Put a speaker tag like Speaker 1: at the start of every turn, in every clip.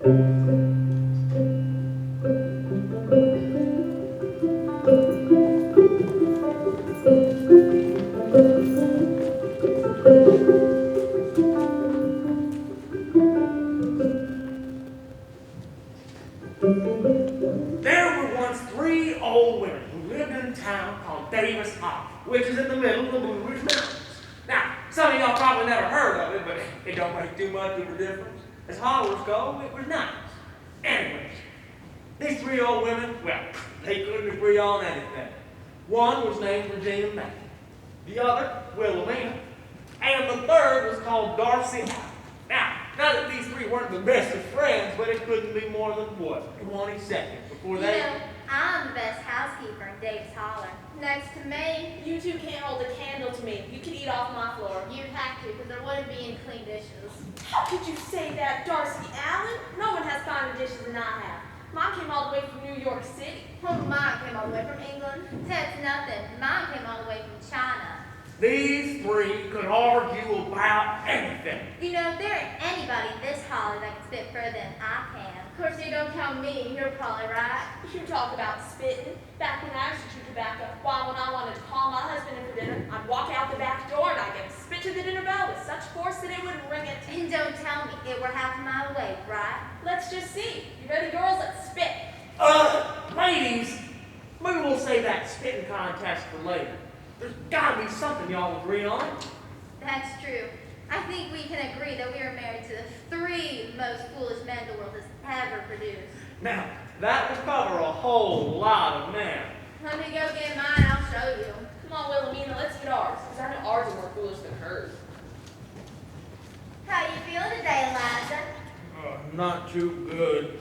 Speaker 1: Which is in the middle of the Blue Ridge Mountains. Now, some of y'all probably never heard of it, but it don't make too much of a difference. As hollers go, it was nice. Anyways, these three old women, well, they couldn't agree on anything. One was named Regina, the other, Willameana, and the third was called Darcy. Now, not that these three weren't the best of friends, but it couldn't be more than, what, 20 seconds before they...
Speaker 2: You know, I'm the best housekeeper in Dave's Holler. Next to me.
Speaker 3: You two can't hold a candle to me. You can eat off my floor.
Speaker 2: You'd have to, because there wouldn't be any clean dishes.
Speaker 3: How could you say that, Darcy Allen? No one has finer dishes than I have. Mine came all the way from New York City.
Speaker 2: Well, mine came all the way from England. That's nothing. Mine came all the way from China.
Speaker 1: These three could argue about anything.
Speaker 2: You know, there ain't anybody in this holler that can spit further than I can. Of course, you don't count me. You're probably right.
Speaker 3: You talk about spitting. Back when I used to chew tobacco, why, when I wanted to call my husband in for dinner, I'd walk out the back door and I'd get him spit to the dinner bell with such force that it would ring it.
Speaker 2: And don't tell me it were half a mile away, right?
Speaker 3: Let's just see. You ready, girls? Let's spit.
Speaker 1: Ladies, maybe we'll save that spitting contest for later. There's gotta be something y'all agree on.
Speaker 2: That's true. I think we can agree that we are married to the three most foolish men the world has ever produced.
Speaker 1: Now, that would cover a whole lot of men.
Speaker 2: Let me go get mine, I'll show you.
Speaker 3: Come on, Willameana, let's get ours, because I know ours are more foolish than hers.
Speaker 2: How you feeling today, Eliza?
Speaker 4: Not too good.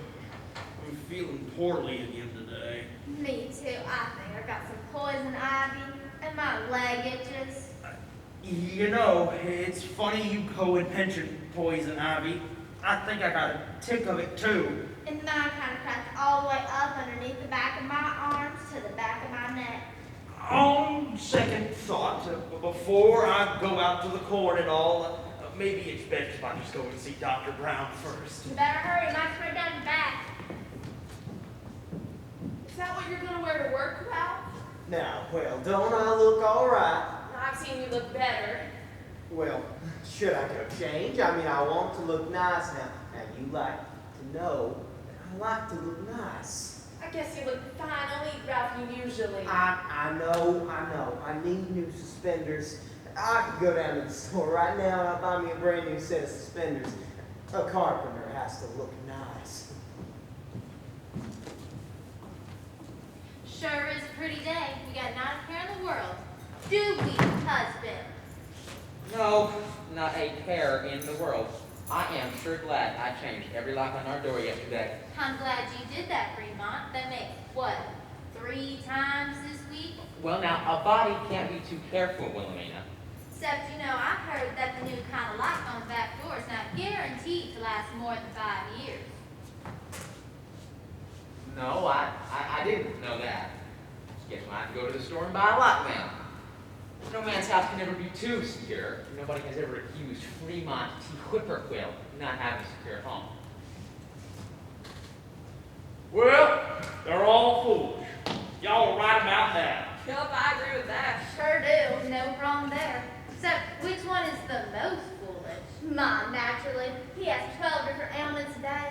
Speaker 4: I'm feeling poorly again today.
Speaker 2: Me too. I think I got some poison ivy, and my leg itches.
Speaker 4: You know, it's funny you go and mention poison ivy. I think I got a tick of it too.
Speaker 2: And mine kind of cracked all the way up underneath the back of my arms to the back of my neck.
Speaker 4: On second thought, before I go out to the corn and all, maybe it's best if I just go and see Dr. Brown first.
Speaker 2: You better hurry, mine's right down your back.
Speaker 3: Is that what you're going to wear to work, Ralph?
Speaker 5: Now, well, don't I look all right?
Speaker 3: I've seen you look better.
Speaker 5: Well, should I go change? I mean, I want to look nice now. Now, you like to know that I like to look nice.
Speaker 3: I guess you look fine. I'll eat Ralph you usually.
Speaker 5: I know. I need new suspenders. I could go down to the store right now and I'll buy me a brand new set of suspenders. A carpenter has to look nice.
Speaker 2: Sure is a pretty day. We got not a care in the world. Do we, husband?
Speaker 6: No, not a care in the world. I am sure glad I changed every lock on our door yesterday.
Speaker 2: I'm glad you did that, Fremont. That makes, what, 3 times this week?
Speaker 6: Well, now, a body can't be too careful, Willameana.
Speaker 2: Except, you know, I heard that the new kind of lock on the back door is not guaranteed to last more than 5 years.
Speaker 6: No, I didn't know that. Guess we'll have to go to the store and buy a lock now. No man's house can ever be too secure. Nobody has ever accused Fremont T. Whippoorwill of not having a secure home.
Speaker 1: Well, they're all foolish. Y'all are right about that.
Speaker 3: Yup, I agree with that.
Speaker 2: Sure do. No wrong there. Except, which one is the most foolish? Mine, naturally. He has 12 different ailments a day.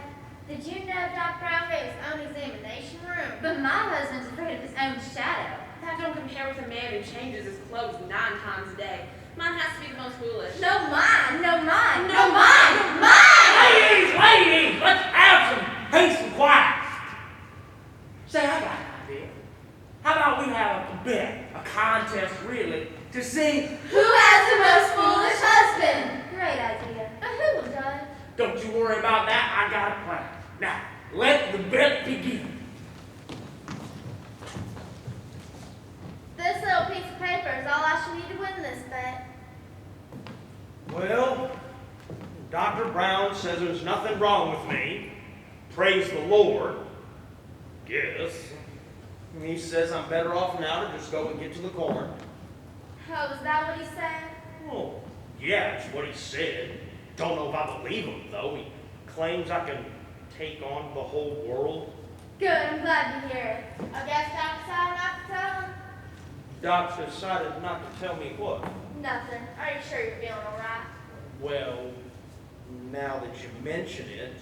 Speaker 2: Did you know Dr. Brown gave his own examination room? But my husband's afraid of his own shadow.
Speaker 3: That don't compare with a man who changes his clothes 9 times a day. Mine has to be the most foolish.
Speaker 2: No, mine. No, mine. No, mine. Mine!
Speaker 1: Ladies, let's have some peace and quiet. Say, I got an idea. How about we have a bet, a contest really, to see
Speaker 2: who has the most foolish husband? Great idea. But who will judge?
Speaker 1: Don't you worry about that, I got a plan. Now, let the bet begin.
Speaker 2: This little piece of paper is all I should need to win this bet.
Speaker 4: Well, Dr. Brown says there's nothing wrong with me. Praise the Lord. Yes. And he says I'm better off now to just go and get to the corn.
Speaker 2: Oh, is that what he said?
Speaker 4: Oh, yeah, it's what he said. Don't know if I believe him, though. He claims I can take on the whole world?
Speaker 2: Good, I'm glad to hear it. I guess Doc decided not to tell him?
Speaker 4: Doc decided not to tell me what?
Speaker 2: Nothing. Are you sure you're feeling all right?
Speaker 4: Well, now that you mention it,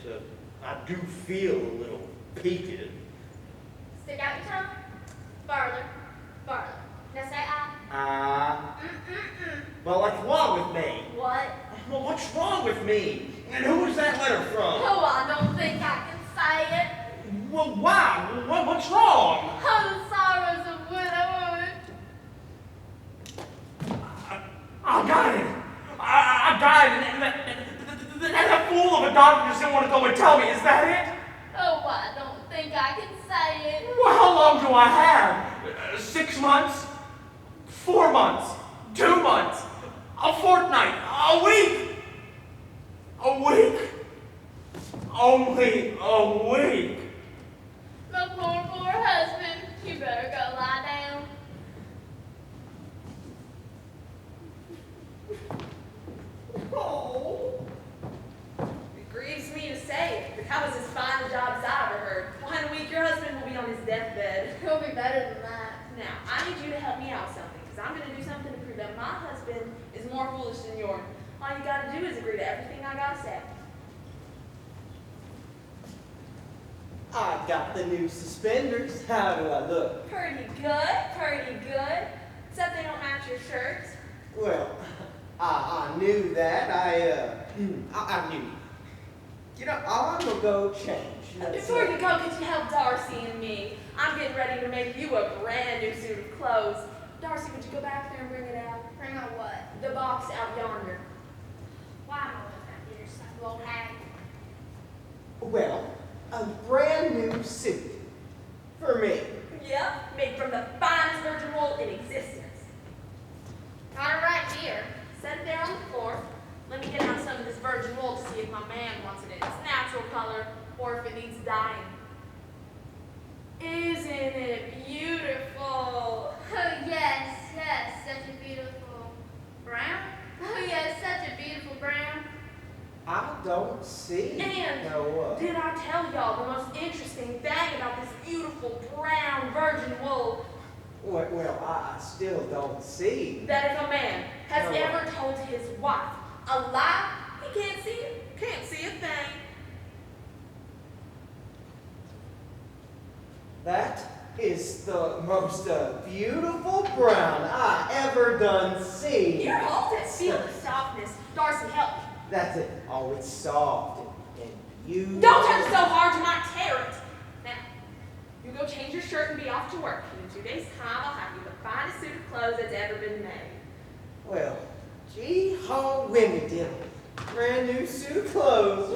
Speaker 4: I do feel a little peaked.
Speaker 2: Stick out your tongue. Farther. Farther. Now say I.
Speaker 4: Well, what's wrong with me?
Speaker 2: What?
Speaker 4: Well, what's wrong with me? And who was that letter from?
Speaker 2: Oh, I don't think I can say it.
Speaker 4: Well, why? What's wrong?
Speaker 2: Oh, the sorrows of widowhood.
Speaker 1: I got it. I died, and that fool of a doctor just didn't want to go and tell me. Is that it?
Speaker 2: Oh, I don't think I can say it.
Speaker 1: Well, how long do I have? 6 months? 4 months? 2 months? A fortnight? A week? A week? Only a week?
Speaker 2: My poor husband. You better go lie down.
Speaker 3: Oh. It grieves me to say it, but that was as fine a job as I ever heard. Well, in a week, your husband will be on his deathbed.
Speaker 2: He'll be better than that.
Speaker 3: Now, I need you to help me out with something, because I'm going to do something to prove that my husband is more foolish than yours. All you got to do is agree to everything I got to say.
Speaker 5: I got the new suspenders. How do I look?
Speaker 3: Pretty good, pretty good. Except they don't match your shirt.
Speaker 5: Well, I knew that. I knew. You know, I'm gonna go change.
Speaker 3: Before you go, could you help Darcy and me? I'm getting ready to make you a brand new suit of clothes. Darcy, would you go back there and bring it out?
Speaker 2: Bring on what?
Speaker 3: The box out yonder.
Speaker 2: Why am I looking at your son, you old hag?
Speaker 5: Well, a brand new suit for me.
Speaker 3: Yep, made from the finest virgin wool in existence.
Speaker 2: Got it right here.
Speaker 3: Set it there on the floor. Let me get out some of this virgin wool to see if my man wants it in its natural color or if it needs dyeing. Isn't it beautiful?
Speaker 2: Oh, yes, such a beautiful brown. Oh, yes, such a beautiful brown.
Speaker 5: I don't see.
Speaker 3: And
Speaker 5: no.
Speaker 3: did I tell y'all the most interesting thing about this beautiful brown virgin wool?
Speaker 5: Well, I still don't see.
Speaker 3: That if a man has
Speaker 5: No.
Speaker 3: ever told his wife a lie, he can't see it. Can't see a thing.
Speaker 5: That is the most beautiful brown I ever done see.
Speaker 3: Here, hold it. Feel the softness. Darcy, help me.
Speaker 5: That's it. Oh, it's soft and beautiful.
Speaker 3: Don't touch so hard you might tear it. Now, you go change your shirt and be off to work. And in 2 days' time, I'll have you the finest suit of clothes that's ever been made.
Speaker 5: Well, gee haw wimmy diddle. Brand new suit of clothes.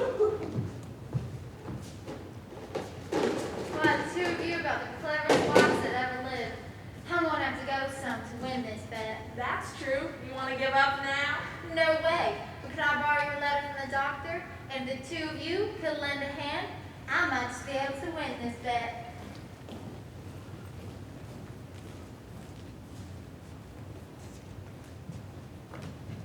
Speaker 2: Why, the two of you about the cleverest wives that ever lived. I'm gonna have to go some to win this bet.
Speaker 3: That's true. You want to give up now?
Speaker 2: No way. But can I borrow your letter from the doctor? And if the two of you could lend a hand, I might just be able to win this bet.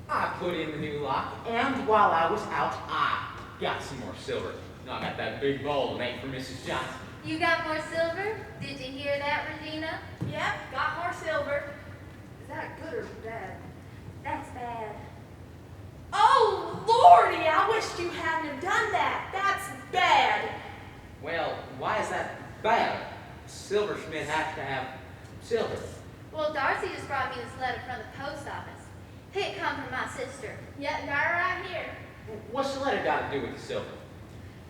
Speaker 6: I put in the new lock, and while I was out, I got some more silver. Now I got that big bowl to make for Mrs. Johnson.
Speaker 2: You got more silver? Did you hear that, Regina?
Speaker 3: Yep, got more silver. Is that good or bad? That's bad. Oh, Lordy, I wished you hadn't have done that. That's bad.
Speaker 6: Well, why is that bad? Silversmith has to have silver.
Speaker 2: Well, Darcy just brought me this letter from the post office. It come from my sister. Yep, got it right here.
Speaker 6: What's the letter got to do with the silver?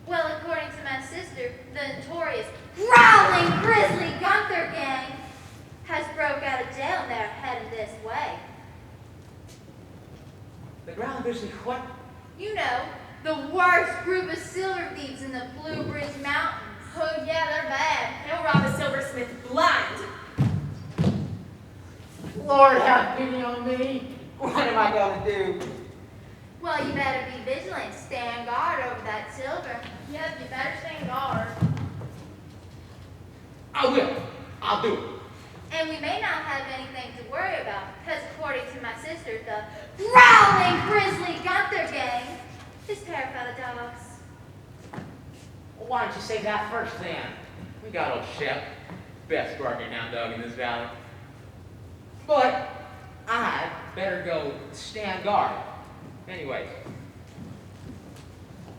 Speaker 2: Well, according to my sister, the notorious growling grizzly Gunther gang has broke out of jail and they're headed this way.
Speaker 6: The ground grizzly what?
Speaker 2: You know, the worst group of silver thieves in the Blue Ridge Mountains. Oh yeah, they're bad.
Speaker 3: They'll rob a silversmith blind.
Speaker 6: Lord have pity on me. What am I going to do?
Speaker 2: Well, you better be vigilant. Stand guard over that silver. Yep, you better stand guard.
Speaker 6: I will. I'll do it.
Speaker 2: And we may not have anything to worry about, because according to my sister, the growling grizzly Gunther gang is terrified of dogs.
Speaker 6: Why don't you say that first then? We got old Shep, best gardening hound dog in this valley. But I'd better go stand guard. Anyways.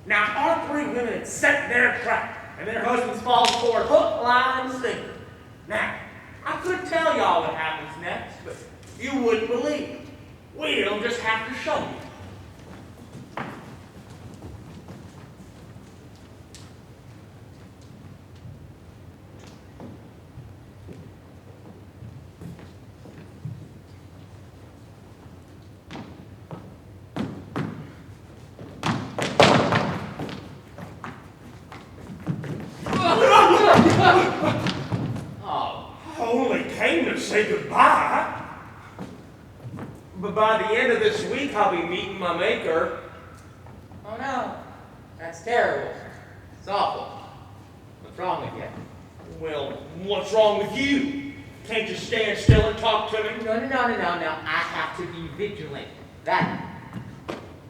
Speaker 1: Now, our three women had set their trap, and their husbands fall for hook, line, and sinker. Now, I could tell y'all what happens next, but you wouldn't believe it. We'll just have to show you.
Speaker 6: Oh,
Speaker 1: Only came to say goodbye. But by the end of this week, I'll be meeting my maker.
Speaker 6: oh no. That's terrible. It's awful. What's wrong with you?
Speaker 1: Well, what's wrong with you? Can't you stand still and talk to me?
Speaker 6: No. I have to be vigilant. That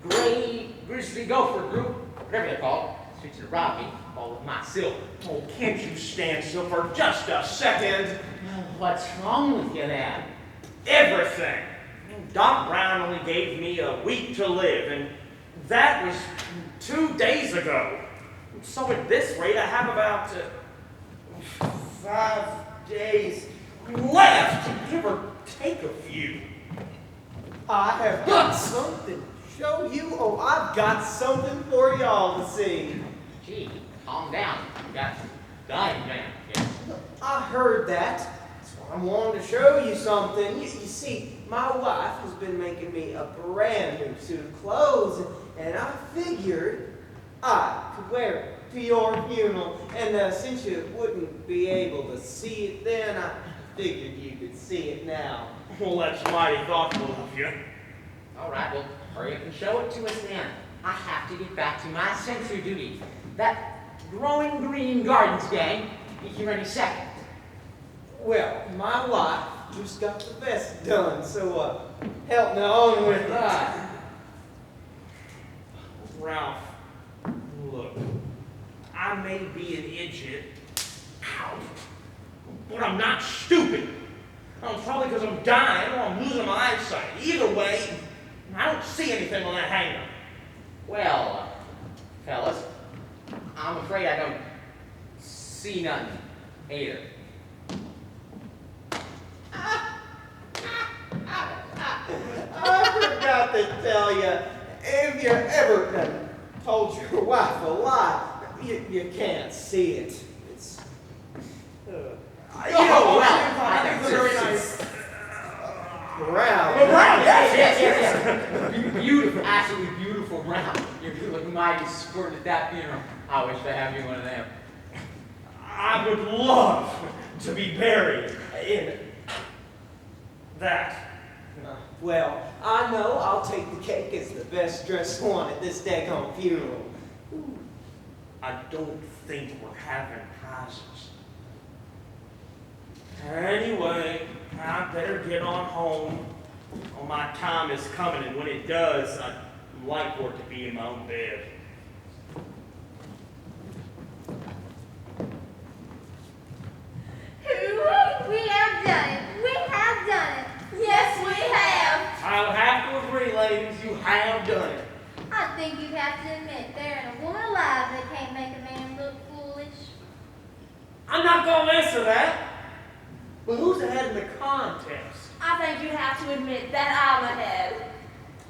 Speaker 6: gray grizzly gopher group, whatever they're called, is fixing to rob me of all of my silver.
Speaker 1: Oh, can't you stand still for just a second?
Speaker 6: What's wrong with you then?
Speaker 1: Everything. Doc Brown only gave me a week to live, and that was 2 days ago. So at this rate, I have about 5 days left, give or take a few.
Speaker 5: I have got something to show you. Oh, I've got something for y'all to see.
Speaker 6: Gee, calm down. You got some dying man here.
Speaker 5: I heard that. So I wanted to show you something. You see, my wife has been making me a brand new suit of clothes, and I figured I could wear it to your funeral. And since you wouldn't be able to see it then, I figured you could see it now.
Speaker 1: Well, that's mighty thoughtful of you.
Speaker 6: All right, well, hurry up and show it to us then. I have to get back to my sensory duty. That growing green gardens gang be here any second.
Speaker 5: Well, my wife just got the best done, so help me on with it.
Speaker 1: Ralph, look, I may be an idiot, but I'm not stupid. It's probably because I'm dying or I'm losing my eyesight. Either way, I don't see anything on that hanger.
Speaker 6: Well, fellas, I'm afraid I don't see nothing either.
Speaker 5: I forgot to tell you, if you ever told your wife a lie, you can't see it. It's.
Speaker 1: I think it's very nice.
Speaker 5: Brown.
Speaker 1: Brown,
Speaker 6: Yes. Beautiful, absolutely beautiful brown. You look mighty squirting at that funeral. I wish I had you one of them.
Speaker 1: I would love to be buried in that.
Speaker 5: Well, I know I'll take the cake as the best dressed one at this daggone funeral.
Speaker 1: I don't think we're having prizes. Anyway, I better get on home. Oh, my time is coming, and when it does, I'd like for it to be in my own bed.
Speaker 2: We have done it. We have done it.
Speaker 3: Yes, we have.
Speaker 1: I'll have to agree, ladies, you have done it.
Speaker 2: I think you'd have to admit there ain't a woman alive that can't make a man look foolish.
Speaker 1: I'm not going to answer that. But who's ahead in the contest?
Speaker 3: I think you have to admit that I'm ahead.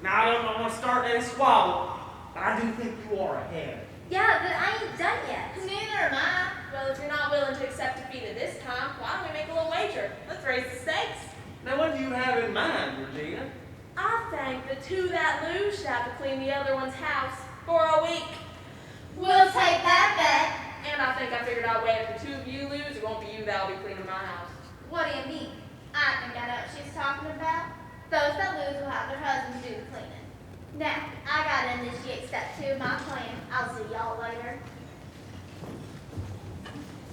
Speaker 1: Now, I don't want to start any squabble, but I do think you are ahead.
Speaker 2: Yeah, but I ain't done yet. Neither am I.
Speaker 3: Well, if you're not willing to accept defeat at this time, why don't we make a little wager? Let's raise the stakes.
Speaker 1: Now, what do you have in mind, Regina?
Speaker 3: I think the two that lose should have to clean the other one's house for a week.
Speaker 2: We'll take that bet.
Speaker 3: And I think I figured out a way if the two of you lose, it won't be you that'll be cleaning my house.
Speaker 2: What do you mean? I think I know what she's talking about. Those that lose will have their husbands do the cleaning. Now, I gotta initiate step 2 of my plan. I'll see y'all later.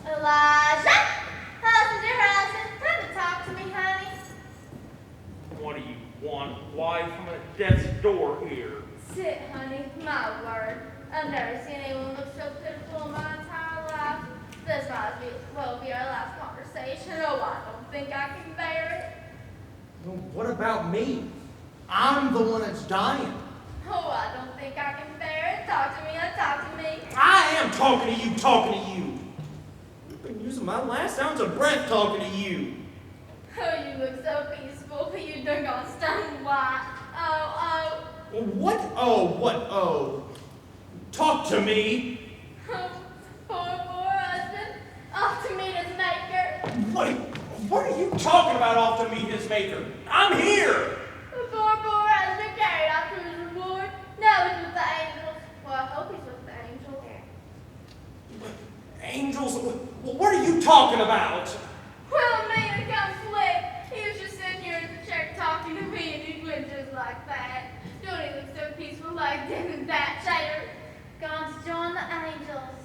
Speaker 2: Elijah! Husband, come to talk to me, honey.
Speaker 1: What do you want? Wife, I'm at death's door here.
Speaker 2: Sit, honey. My word. I've never seen anyone look so pitiful in my entire
Speaker 4: What about me? I'm the one that's dying.
Speaker 2: Oh, I don't think I can bear it. Talk to me, talk to me.
Speaker 4: I am talking to you, talking to you. I've been using my last ounce of breath talking to you.
Speaker 2: Oh, you look so peaceful. You done gone stone white. Oh,
Speaker 4: What? Oh. Talk to me.
Speaker 2: oh. Poor husband. Off to meet his maker.
Speaker 4: Wait, what are you talking about off to meet his maker? I'm here.
Speaker 2: The poor husband carried off to his reward. Now he's with the angels. Well, I hope he's with the angels.
Speaker 4: Angels? What are you talking about?
Speaker 2: Willameana come quick. He was just sitting here in the chair talking to me, and he went just like that. Don't he look so peaceful like them in that chair? Gone to join the angels.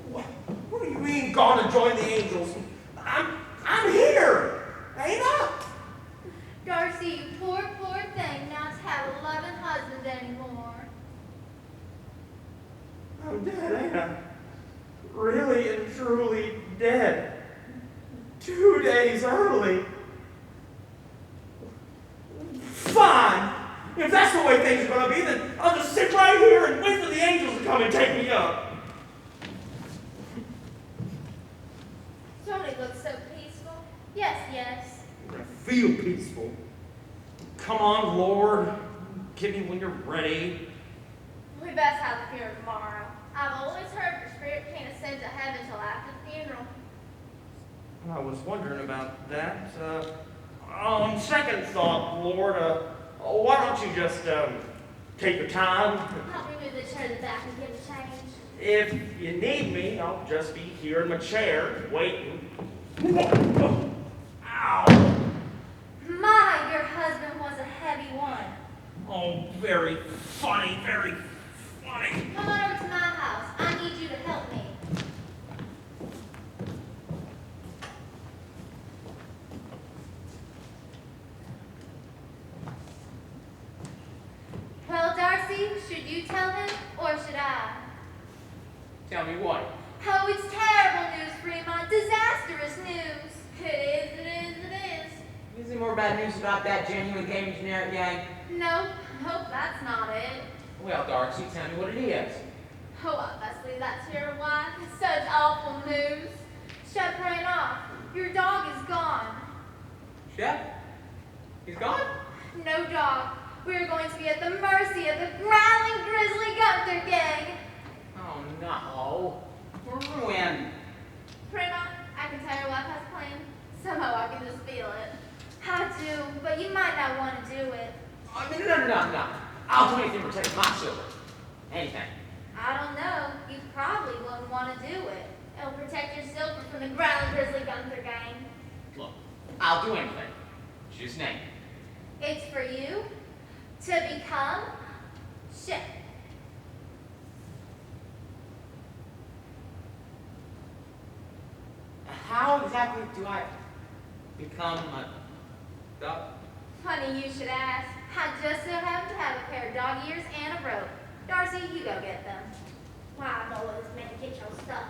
Speaker 4: What do you mean, gone to join the angels? I'm here, ain't I?
Speaker 2: Darcy, you poor thing, not to have a loving husband anymore.
Speaker 4: I'm dead, ain't I? Really and truly dead. 2 days early. Fine. If that's the way things are going to be, then I'll just sit right here and wait for the angels to come and take me up.
Speaker 2: Don't he look so peaceful? Yes.
Speaker 4: I feel peaceful. Come on, Lord. Get me when you're ready.
Speaker 2: We best have the funeral tomorrow. I've always heard your spirit can't ascend to heaven till after the funeral.
Speaker 4: I was wondering about that. On second thought, Lord, why don't you just take your time?
Speaker 2: Help me move the chair to the back and get a change.
Speaker 4: If you need me, I'll just be here in my chair, waiting. Ow!
Speaker 2: My, your husband was a heavy one.
Speaker 4: Oh, very funny, very funny.
Speaker 2: Come on over to my house. I need you to help me. Well, Darcy, should you tell him or should I?
Speaker 6: Tell me what?
Speaker 2: Oh, it's terrible news, Fremont. Disastrous news. It is.
Speaker 6: Is there more bad news about that genuine gaming generic gang?
Speaker 2: No, hope that's not it.
Speaker 6: Well, Darcy, tell me what it is.
Speaker 2: Oh, obviously that's your wife. Such awful news. Shep ran off. Your dog is gone.
Speaker 6: Shep? He's gone?
Speaker 2: No dog. We're going to be at the mercy of the growling grizzly Gunther gang.
Speaker 6: Oh, no. We're ruined.
Speaker 2: Prima, I can tell your wife has a plan. Somehow I can just feel it. I do, but you might not want to do it.
Speaker 6: I mean, no. I'll do anything to protect my silver. Anything.
Speaker 2: I don't know. You probably wouldn't want to do it. It'll protect your silver from the growling grizzly Gunther gang.
Speaker 6: Look, I'll do anything. Just name it.
Speaker 2: It's for you to become Shep.
Speaker 6: How exactly do I become a dog?
Speaker 2: Funny you should ask. I just so happen to have a pair of dog ears and a rope. Darcy, you go get them. Why, Noah's man, get your stuff.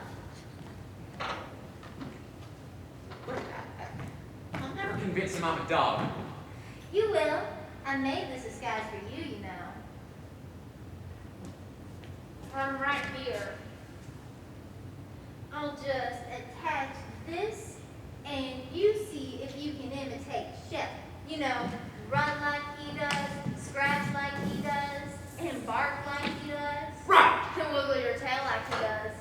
Speaker 6: I'll never convince him I'm a dog.
Speaker 2: You will. I made this disguise for you, you know. I'm right here. I'll just attach this, and you see if you can imitate Shep. You know, run like he does, scratch like he does, and bark like he does.
Speaker 6: Right!
Speaker 2: And wiggle your tail like he does.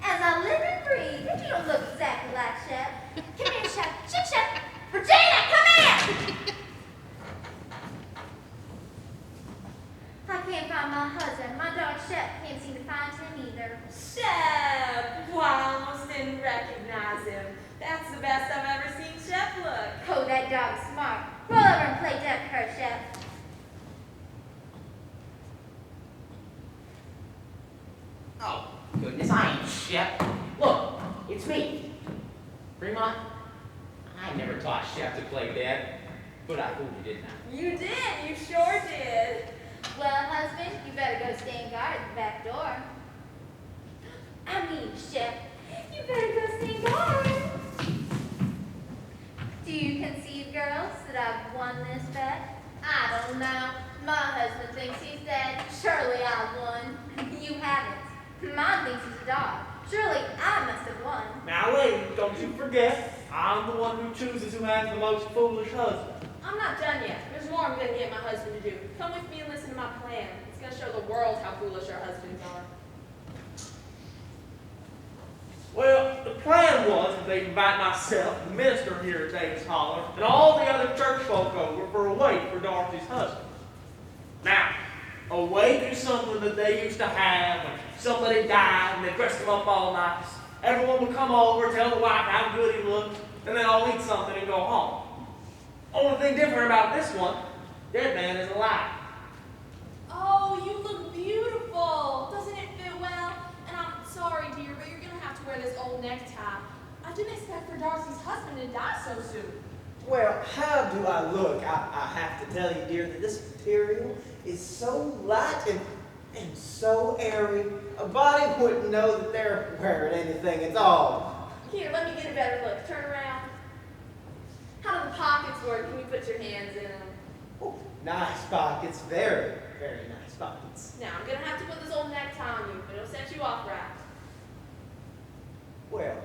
Speaker 2: As I live and breathe, you don't look exactly like Shep. Come here, Shep. Shep. Regina, come here! I can't find my husband. My dog Shep can't seem to find him either.
Speaker 3: Shep! Why, I almost didn't recognize him. That's the best I've ever seen Shep look.
Speaker 2: Oh, that dog's smart. Roll over and play dead to her, Shep.
Speaker 6: Oh, goodness, I ain't Shep. Look, it's me. Fremont, I never taught Shep to play dead, but I fooled you, didn't I?
Speaker 3: You did. You sure did.
Speaker 2: Well, husband, you better go stand guard at the back door. I mean, Shep, you better go stand guard. Do you conceive, girls, that I've won won this bet? I don't know. My husband thinks he's dead. Surely I won. You haven't. Mine thinks he's a dog. Surely I must have won.
Speaker 1: Now, lady, don't you forget, I'm the one who chooses who has the most foolish husband.
Speaker 3: I'm not done yet. There's more I'm going to get my husband to do. Come with me and listen to my plan. It's going to show the world how foolish our husbands are.
Speaker 1: Well, the plan was that they'd invite myself, the minister here at Davis Holler, and all the other church folk over for a wake for Darcy's husband. Now, a wake is something that they used to have when somebody died and they dressed him up all nice. Everyone would come over, tell the wife how good he looked, and then all eat something and go home. Only thing different about this one, dead man is alive.
Speaker 3: Oh, you look beautiful. Doesn't it fit well? And I'm sorry, dear, but you're going to have to wear this old necktie. I didn't expect for Darcy's husband to die so soon.
Speaker 5: Well, how do I look? I have to tell you, dear, that this material is so light and so airy. A body wouldn't know that they're wearing anything at all.
Speaker 3: Here, let me get a better look. Turn around. How do the pockets work? Can you put your hands in them?
Speaker 5: Oh, nice pockets. Very, very nice pockets.
Speaker 3: Now, I'm going to have to put this old necktie on you, but it'll set you off right.
Speaker 5: Well,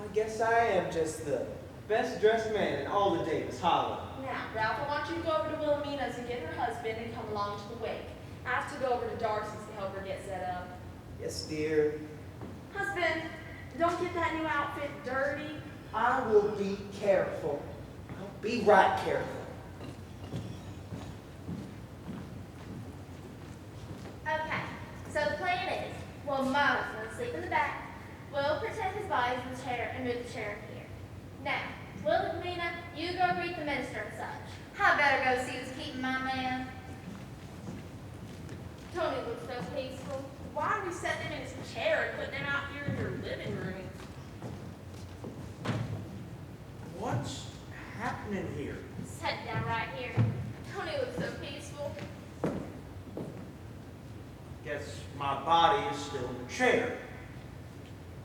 Speaker 5: I guess I am just the best dressed man in all the Davis Holler.
Speaker 3: Now, Ralph, I want you to go over to Willameana's and get her husband and come along to the wake. I have to go over to Darcy's to help her get set up.
Speaker 5: Yes, dear.
Speaker 3: Husband, don't get that new outfit dirty.
Speaker 5: I will be careful. I'll be right careful.
Speaker 2: Okay, so the plan is, well, my husband will sleep in the back. We'll pretend his body's in the chair and move the chair in here. Now, Willameana, you go greet the minister and such. I better go see who's keeping my man. Tony looks so peaceful.
Speaker 3: Why are we setting him in his chair and putting him out here in your living room?
Speaker 1: What's happening here?
Speaker 2: Sit down right here. Tony looks so peaceful.
Speaker 4: Guess my body is still in the chair.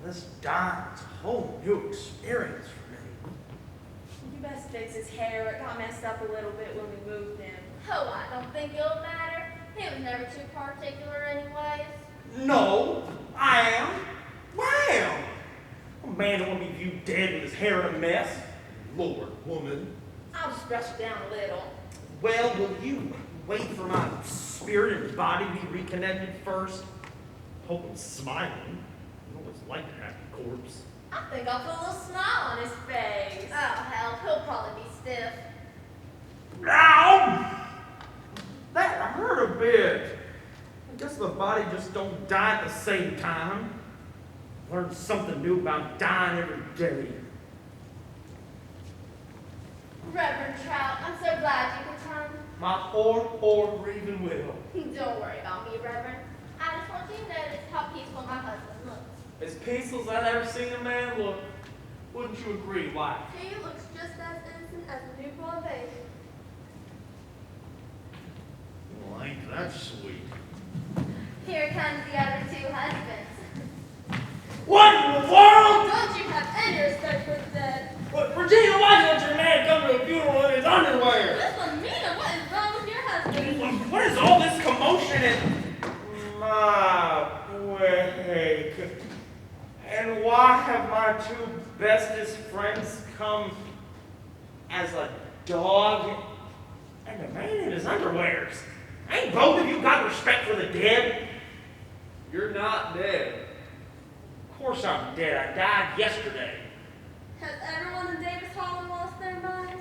Speaker 4: This dying's a whole new experience for me.
Speaker 3: You best fix his hair. It got messed up a little bit when we moved him.
Speaker 2: Oh, I don't think it'll matter. He was never too particular anyways.
Speaker 4: No, I am. I am. A man don't want to be viewed dead with his hair in a mess. Lord, woman.
Speaker 3: I'll just brush it down a little.
Speaker 4: Well, will you wait for my spirit and body to be reconnected first? Hope I'm smiling. I know what it's like to have a corpse.
Speaker 3: I think I'll put a little smile on his face.
Speaker 2: Oh, hell, he'll probably be stiff.
Speaker 4: Ow! That hurt a bit. I guess the body just don't die at the same time. Learn something new about dying every day.
Speaker 2: Reverend Trout, I'm so glad you could come.
Speaker 1: My poor grieving widow.
Speaker 2: Don't worry about me, Reverend. I just want you to notice how peaceful my husband looks.
Speaker 1: As peaceful as I've ever seen a man look. Wouldn't you agree, wife?
Speaker 3: He looks just as innocent as a newborn baby.
Speaker 4: Well, ain't that sweet.
Speaker 2: Here comes the other two husbands.
Speaker 1: What in the world?
Speaker 3: Don't you have any respect for the dead?
Speaker 1: What, Regina, why did your man come to a funeral in his underwear?
Speaker 3: Willameana, what is wrong with your husband?
Speaker 1: What is all this commotion and...
Speaker 4: My wake. And why have my two bestest friends come as a dog and a man in his underwears? Ain't both of you got respect for the dead?
Speaker 1: You're not dead.
Speaker 4: Of course I'm dead. I died yesterday.
Speaker 3: Has everyone in Davis Holler lost their mind?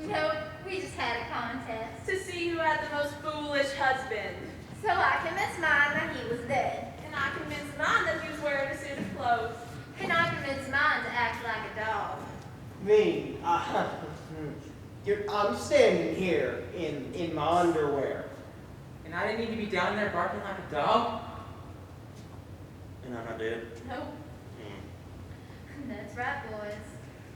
Speaker 2: No, we just had a contest.
Speaker 3: To see who had the most foolish husband.
Speaker 2: So I convinced mine that he was dead.
Speaker 3: And I convinced mine that he was wearing a suit of clothes.
Speaker 2: And I convinced mine to act like a dog.
Speaker 5: Me, I'm standing here in my underwear.
Speaker 6: And I didn't need to be down there barking like a dog?
Speaker 4: And I'm not dead.
Speaker 3: Nope.
Speaker 2: That's right, boys.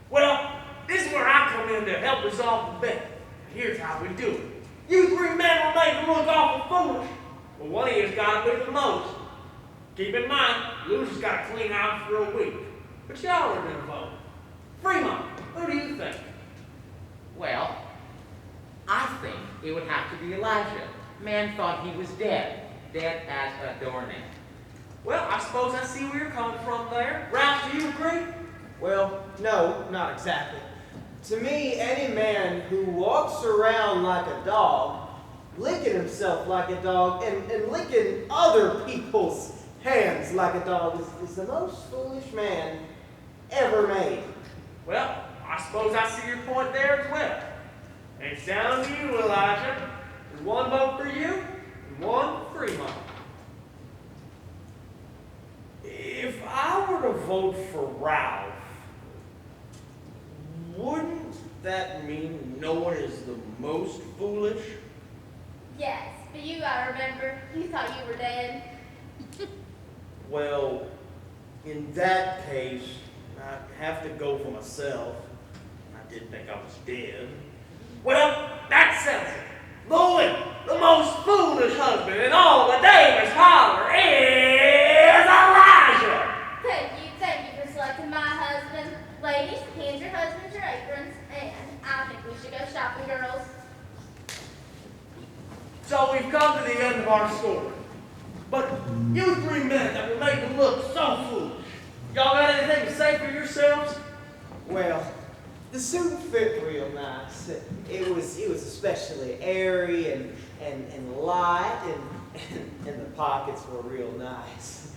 Speaker 1: Well, this is where I come in to help resolve the bet. Here's how we do it. You three men were made to look awful foolish. Well, one of you's got to be the most. Keep in mind, Lou's got to clean out for a week. But y'all are going to vote. Fremont, who do you think?
Speaker 6: Well, I think it would have to be Elijah. Man thought he was dead. Dead as a doornail.
Speaker 1: Well, I suppose I see where you're coming from there. Ralph, do you agree?
Speaker 5: Well, no, not exactly. To me, any man who walks around like a dog, licking himself like a dog, and licking other people's hands like a dog is the most foolish man ever made.
Speaker 1: Well, I suppose I see your point there as well. And it's down to you, Elijah. There's one vote for you and one for Fremont.
Speaker 4: If I were to vote for Ralph, wouldn't that mean no one is the most foolish?
Speaker 2: Yes, but you gotta remember, you thought you were dead.
Speaker 4: Well, in that case, I have to go for myself. I did think I was dead.
Speaker 1: Well, that settles it. Lloyd, the most foolish husband in all the Davis holler is Elijah.
Speaker 2: Thank you for selecting my husband. Ladies, hand your husbands your aprons, and I think we should go shopping, girls.
Speaker 1: So we've come to the end of our story. But you three men that were made to look so foolish, y'all got anything to say for yourselves?
Speaker 5: Well, the suit fit real nice. It was especially airy and light, and the pockets were real nice.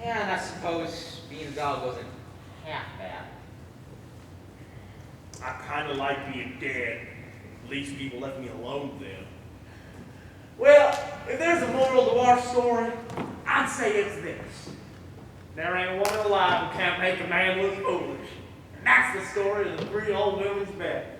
Speaker 6: Yeah, and I suppose being a dog wasn't half bad.
Speaker 4: I kind of like being dead. At least people left me alone then.
Speaker 1: Well, if there's a moral to our story, I'd say it's this. There ain't a woman alive who can't make a man look foolish. And that's the story of the three old women's bed.